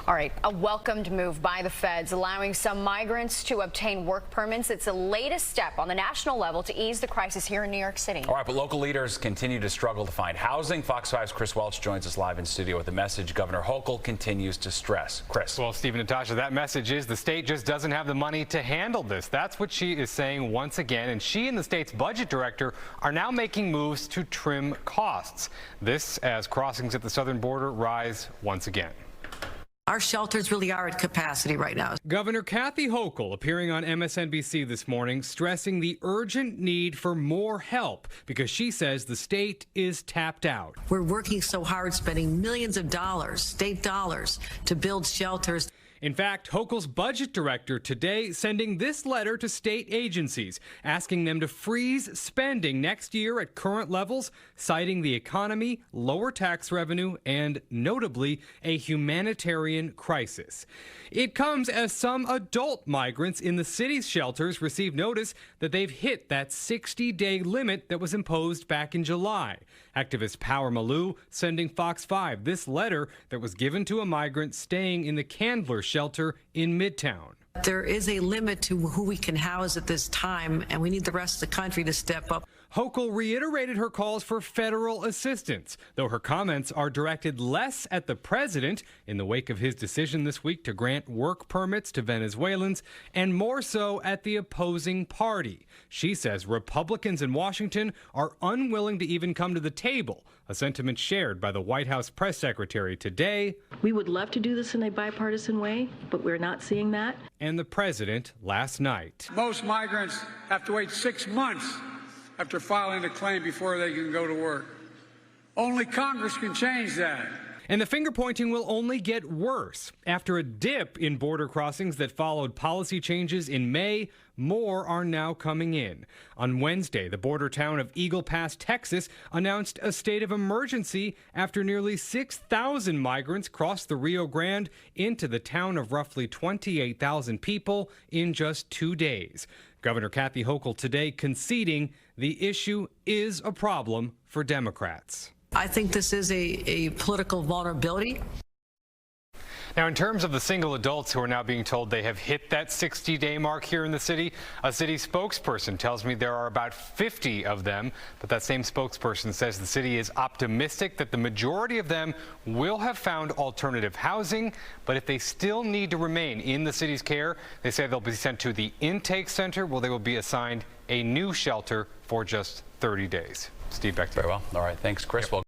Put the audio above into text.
All right, a welcomed move by the feds, allowing some migrants to obtain work permits. It's the latest step on the national level to ease the crisis here in New York City. All right, but local leaders continue to struggle to find housing. Fox 5's Chris Welch joins us live in studio with a message Governor Hochul continues to stress. Chris. Well, Steve and Natasha, that message is the state just doesn't have the money to handle this. That's what she is saying once again. And she and the state's budget director are now making moves to trim costs. This as crossings at the southern border rise once again. Our shelters really are at capacity right now. Governor Kathy Hochul appearing on MSNBC this morning, stressing the urgent need for more help because she says the state is tapped out. We're working so hard, spending millions of dollars, state dollars, to build shelters. In fact, Hochul's budget director today sending this letter to state agencies, asking them to freeze spending next year at current levels, citing the economy, lower tax revenue, and notably, a humanitarian crisis. It comes as some adult migrants in the city's shelters receive notice that they've hit that 60-day limit that was imposed back in July. Activist Power Malou sending Fox 5 this letter that was given to a migrant staying in the Candler shelter in Midtown. There is a limit to who we can house at this time, and we need the rest of the country to step up. Hochul reiterated her calls for federal assistance, though her comments are directed less at the president in the wake of his decision this week to grant work permits to Venezuelans, and more so at the opposing party. She says Republicans in Washington are unwilling to even come to the table, a sentiment shared by the White House press secretary today. We would love to do this in a bipartisan way, but we're not seeing that. And the president last night. Most migrants have to wait 6 months after filing a claim before they can go to work. Only Congress can change that. And the finger pointing will only get worse. After a dip in border crossings that followed policy changes in May, more are now coming in. On Wednesday, the border town of Eagle Pass, Texas, announced a state of emergency after nearly 6,000 migrants crossed the Rio Grande into the town of roughly 28,000 people in just 2 days. Governor Kathy Hochul today conceding the issue is a problem for Democrats. I think this is a political vulnerability. Now, in terms of the single adults who are now being told they have hit that 60-day mark here in the city, a city spokesperson tells me there are about 50 of them, but that same spokesperson says the city is optimistic that the majority of them will have found alternative housing, but if they still need to remain in the city's care, they say they'll be sent to the intake center where they will be assigned a new shelter for just 30 days. Steve, back to you. Very well. All right. Thanks, Chris. Yep. Well